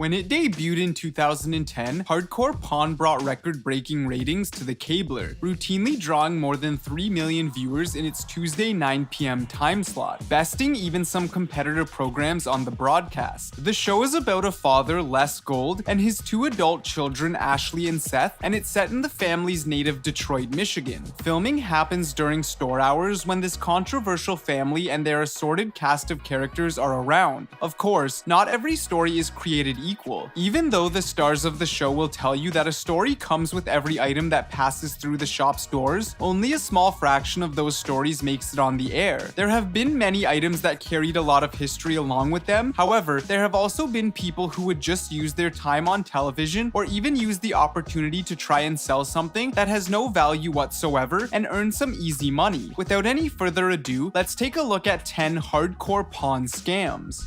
When it debuted in 2010, Hardcore Pawn brought record-breaking ratings to the cabler, routinely drawing more than 3 million viewers in its Tuesday 9 p.m. time slot, besting even some competitor programs on the broadcast. The show is about a father, Les Gold, and his 2 adult children, Ashley and Seth, and it's set in the family's native Detroit, Michigan. Filming happens during store hours when this controversial family and their assorted cast of characters are around. Of course, not every story is created equal. Even though the stars of the show will tell you that a story comes with every item that passes through the shop's doors, only a small fraction of those stories makes it on the air. There have been many items that carried a lot of history along with them. However, there have also been people who would just use their time on television or even use the opportunity to try and sell something that has no value whatsoever and earn some easy money. Without any further ado, let's take a look at 10 hardcore pawn scams.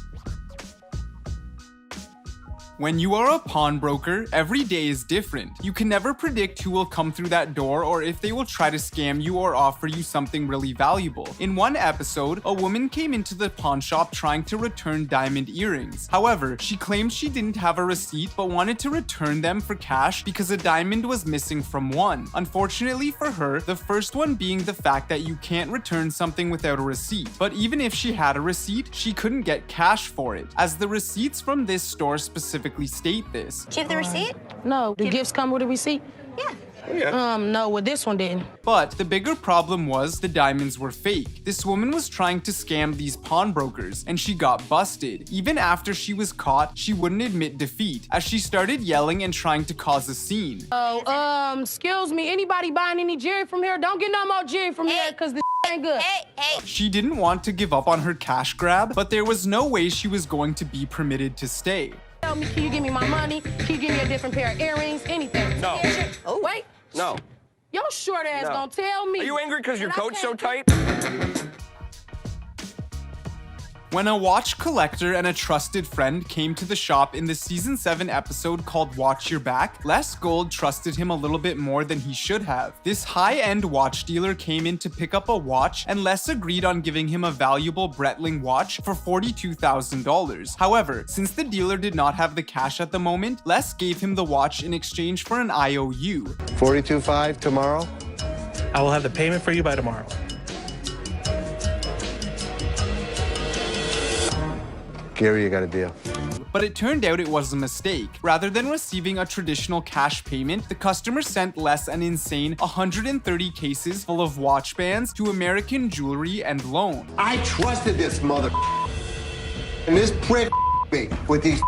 When you are a pawnbroker, every day is different. You can never predict who will come through that door or if they will try to scam you or offer you something really valuable. In one episode, a woman came into the pawn shop trying to return diamond earrings. However, she claimed she didn't have a receipt but wanted to return them for cash because a diamond was missing from one. Unfortunately for her, the first one being the fact that you can't return something without a receipt. But even if she had a receipt, she couldn't get cash for it, as the receipts from this store specifically state this. Do you have the receipt? No. Do gifts come with a receipt? Yeah. No, well, this one didn't. But the bigger problem was the diamonds were fake. This woman was trying to scam these pawnbrokers, and she got busted. Even after she was caught, she wouldn't admit defeat, as she started yelling and trying to cause a scene. Oh, excuse me, anybody buying any jewelry from here? Don't get no more jewelry from here, because this ain't good. Hey. She didn't want to give up on her cash grab, but there was no way she was going to be permitted to stay. Tell me, can you give me my money? Can you give me a different pair of earrings? Anything. No. Oh, wait. No. Your short ass No. gonna tell me. Are you angry because your that I coat's so can't- tight? When a watch collector and a trusted friend came to the shop in the season 7 episode called Watch Your Back, Les Gold trusted him a little bit more than he should have. This high-end watch dealer came in to pick up a watch, and Les agreed on giving him a valuable Breitling watch for $42,000. However, since the dealer did not have the cash at the moment, Les gave him the watch in exchange for an IOU. $42,500 tomorrow? I will have the payment for you by tomorrow. Gary, you got a deal. But it turned out it was a mistake. Rather than receiving a traditional cash payment, the customer sent Les an insane 130 cases full of watch bands to American Jewelry and Loan. I trusted this mother, and this prick me with these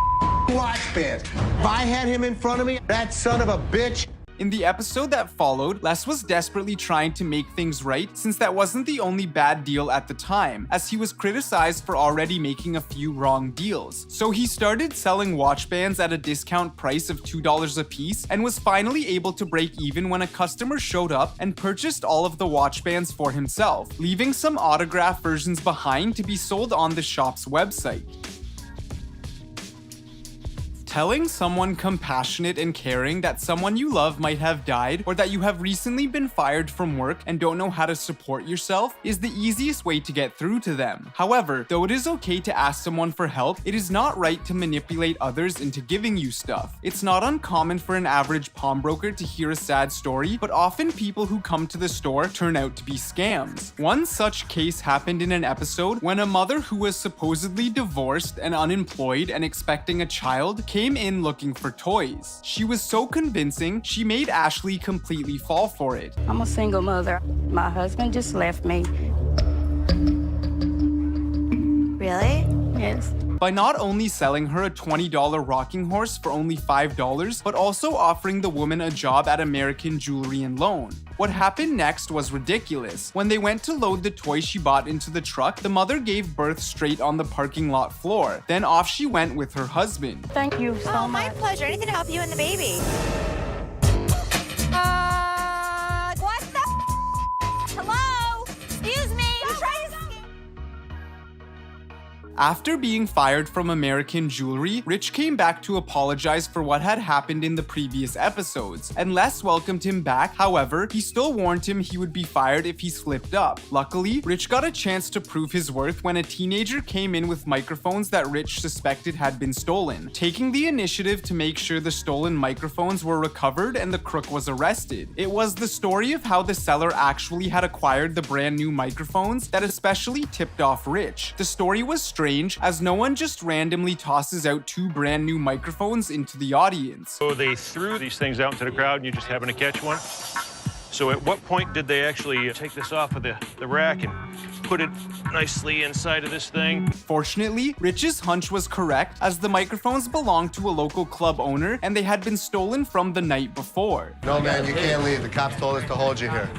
watch bands. If I had him in front of me, that son of a bitch. In the episode that followed, Les was desperately trying to make things right since that wasn't the only bad deal at the time, as he was criticized for already making a few wrong deals. So he started selling watch bands at a discount price of $2 a piece and was finally able to break even when a customer showed up and purchased all of the watch bands for himself, leaving some autographed versions behind to be sold on the shop's website. Telling someone compassionate and caring that someone you love might have died or that you have recently been fired from work and don't know how to support yourself is the easiest way to get through to them. However, though it is okay to ask someone for help, it is not right to manipulate others into giving you stuff. It's not uncommon for an average pawnbroker to hear a sad story, but often people who come to the store turn out to be scams. One such case happened in an episode when a mother who was supposedly divorced and unemployed and expecting a child came in looking for toys. She was so convincing, she made Ashley completely fall for it. I'm a single mother. My husband just left me. Really? Yes. By not only selling her a $20 rocking horse for only $5, but also offering the woman a job at American Jewelry and Loan. What happened next was ridiculous. When they went to load the toy she bought into the truck, the mother gave birth straight on the parking lot floor. Then off she went with her husband. Thank you so Oh, much. my pleasure. Anything to help you and the baby. What the? Hello? Excuse me. After being fired from American Jewelry, Rich came back to apologize for what had happened in the previous episodes, and Les welcomed him back. However, he still warned him he would be fired if he slipped up. Luckily, Rich got a chance to prove his worth when a teenager came in with microphones that Rich suspected had been stolen, taking the initiative to make sure the stolen microphones were recovered and the crook was arrested. It was the story of how the seller actually had acquired the brand new microphones that especially tipped off Rich. The story was strange, as no one just randomly tosses out 2 brand new microphones into the audience. So they threw these things out into the crowd and you just happened to catch one? So at what point did they actually take this off of the rack and put it nicely inside of this thing? Fortunately, Rich's hunch was correct, as the microphones belonged to a local club owner and they had been stolen from the night before. No, man, you can't leave. The cops told us to hold you here.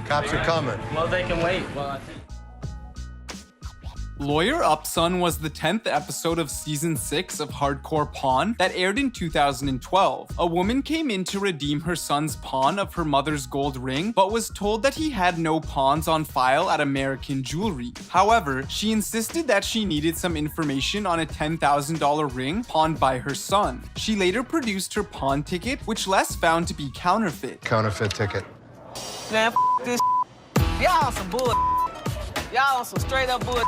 Cops are coming. Well, they can wait. Lawyer Upson was the 10th episode of season 6 of Hardcore Pawn that aired in 2012. A woman came in to redeem her son's pawn of her mother's gold ring, but was told that he had no pawns on file at American Jewelry. However, she insisted that she needed some information on a $10,000 ring pawned by her son. She later produced her pawn ticket, which Les found to be counterfeit. Counterfeit ticket. Man, this y'all on some bull. Y'all on some straight up bull.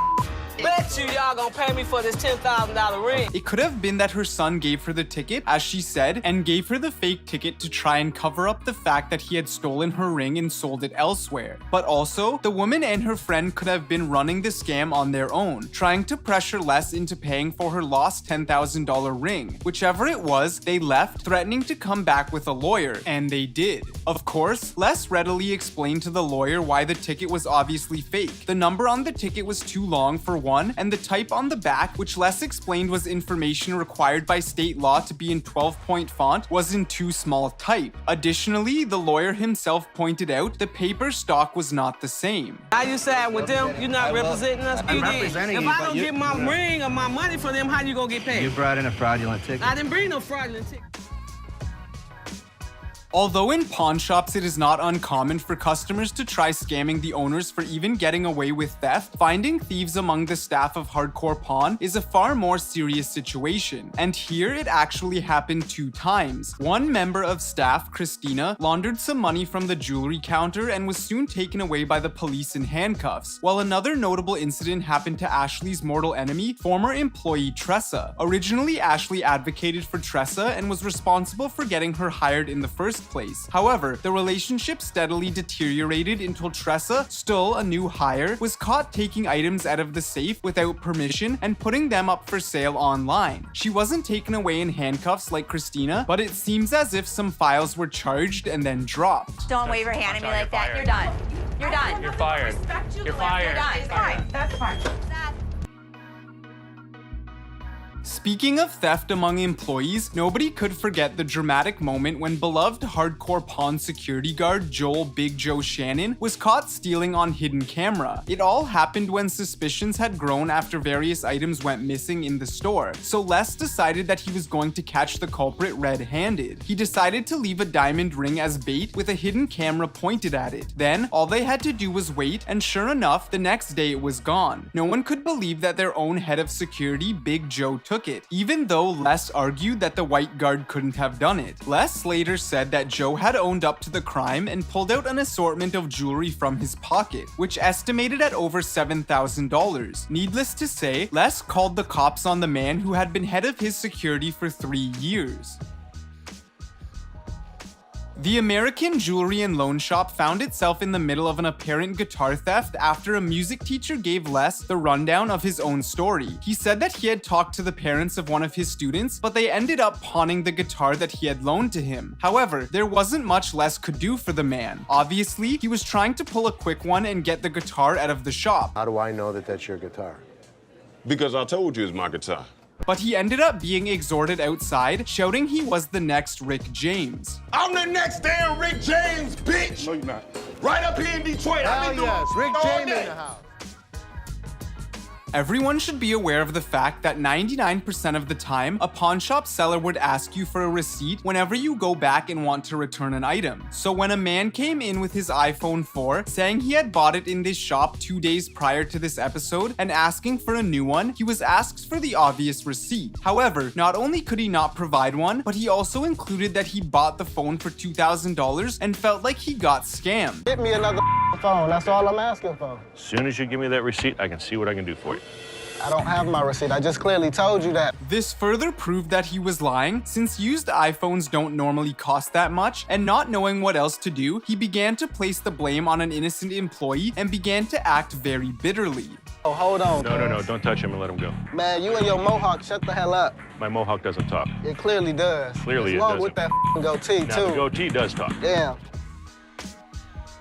Bet you y'all gonna pay me for this $10,000 ring. It could have been that her son gave her the ticket, as she said, and gave her the fake ticket to try and cover up the fact that he had stolen her ring and sold it elsewhere. But also, the woman and her friend could have been running the scam on their own, trying to pressure Les into paying for her lost $10,000 ring. Whichever it was, they left, threatening to come back with a lawyer, and they did. Of course, Les readily explained to the lawyer why the ticket was obviously fake. The number on the ticket was too long for one, and the type on the back, which Les explained was information required by state law to be in 12-point font, was in too small type. Additionally, the lawyer himself pointed out the paper stock was not the same. How you side with them? You're not representing us. I'm representing if you, I but don't get my ring or my money for them, how you gonna get paid? You brought in a fraudulent ticket. I didn't bring no fraudulent ticket. Although in pawn shops it is not uncommon for customers to try scamming the owners for even getting away with theft, finding thieves among the staff of Hardcore Pawn is a far more serious situation. And here it actually happened 2 times. One member of staff, Christina, laundered some money from the jewelry counter and was soon taken away by the police in handcuffs, while another notable incident happened to Ashley's mortal enemy, former employee Tressa. Originally, Ashley advocated for Tressa and was responsible for getting her hired in the first place. However, the relationship steadily deteriorated until Tressa, still a new hire, was caught taking items out of the safe without permission and putting them up for sale online. She wasn't taken away in handcuffs like Christina, but it seems as if some files were charged and then dropped. Don't wave your hand at me like that. You're done. You're done. You're fired. You're fired. You're done. It's fine. That's fine. Speaking of theft among employees, nobody could forget the dramatic moment when beloved Hardcore Pawn security guard Joel Big Joe Shannon was caught stealing on hidden camera. It all happened when suspicions had grown after various items went missing in the store, so Les decided that he was going to catch the culprit red-handed. He decided to leave a diamond ring as bait with a hidden camera pointed at it. Then, all they had to do was wait, and sure enough, the next day it was gone. No one could believe that their own head of security, Big Joe, took it, even though Les argued that the white guard couldn't have done it. Les later said that Joe had owned up to the crime and pulled out an assortment of jewelry from his pocket, which estimated at over $7,000. Needless to say, Les called the cops on the man who had been head of his security for 3 years. The American Jewelry and Loan Shop found itself in the middle of an apparent guitar theft after a music teacher gave Les the rundown of his own story. He said that he had talked to the parents of one of his students, but they ended up pawning the guitar that he had loaned to him. However, there wasn't much Les could do for the man. Obviously, he was trying to pull a quick one and get the guitar out of the shop. How do I know that that's your guitar? Because I told you it's my guitar. But he ended up being exhorted outside, shouting he was the next Rick James. I'm the next damn Rick James, bitch! No, you're not. Right up here in Detroit. Hell I've been doing yes, Rick all James day. in the house. Everyone should be aware of the fact that 99% of the time, a pawn shop seller would ask you for a receipt whenever you go back and want to return an item. So when a man came in with his iPhone 4 saying he had bought it in this shop 2 days prior to this episode and asking for a new one, he was asked for the obvious receipt. However, not only could he not provide one, but he also included that he bought the phone for $2,000 and felt like he got scammed. Get me another phone. That's all I'm asking for. As soon as you give me that receipt, I can see what I can do for you. I don't have my receipt. I just clearly told you that. This further proved that he was lying, since used iPhones don't normally cost that much, and not knowing what else to do, he began to place the blame on an innocent employee and began to act very bitterly. Oh, hold on. No, don't touch him and let him go. Man, you and your mohawk, shut the hell up. My mohawk doesn't talk. It clearly does. Clearly it What's wrong doesn't. with that goatee, Now, too? the goatee does talk. Damn.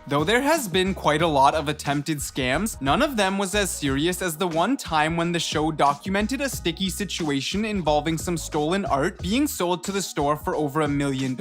Though there has been quite a lot of attempted scams, none of them was as serious as the one time when the show documented a sticky situation involving some stolen art being sold to the store for over $1 million.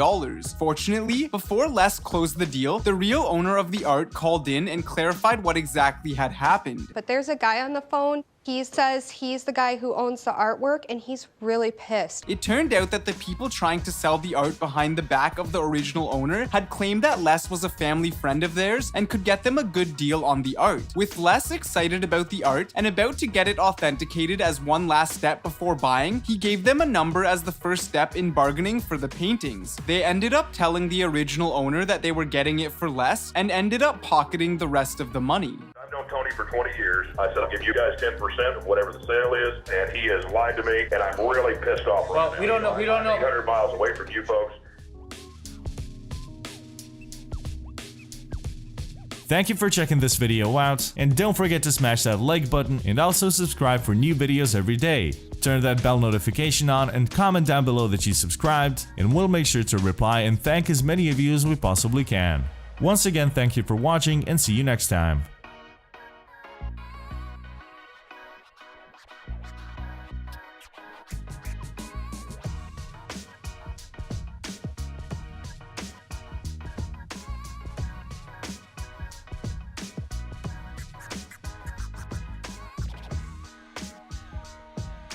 Fortunately, before Les closed the deal, the real owner of the art called in and clarified what exactly had happened. But there's a guy on the phone. He says he's the guy who owns the artwork, and he's really pissed. It turned out that the people trying to sell the art behind the back of the original owner had claimed that Les was a family friend of theirs and could get them a good deal on the art. With Les excited about the art and about to get it authenticated as one last step before buying, he gave them a number as the first step in bargaining for the paintings. They ended up telling the original owner that they were getting it for less and ended up pocketing the rest of the money. I've known Tony for 20 years. I said, I'll give you guys 10% of whatever the sale is, and he has lied to me, and I'm really pissed off right now. We don't know. I'm 800 miles away from you folks. Thank you for checking this video out, and don't forget to smash that like button and also subscribe for new videos every day. Turn that bell notification on and comment down below that you subscribed, and we'll make sure to reply and thank as many of you as we possibly can. Once again, thank you for watching and see you next time.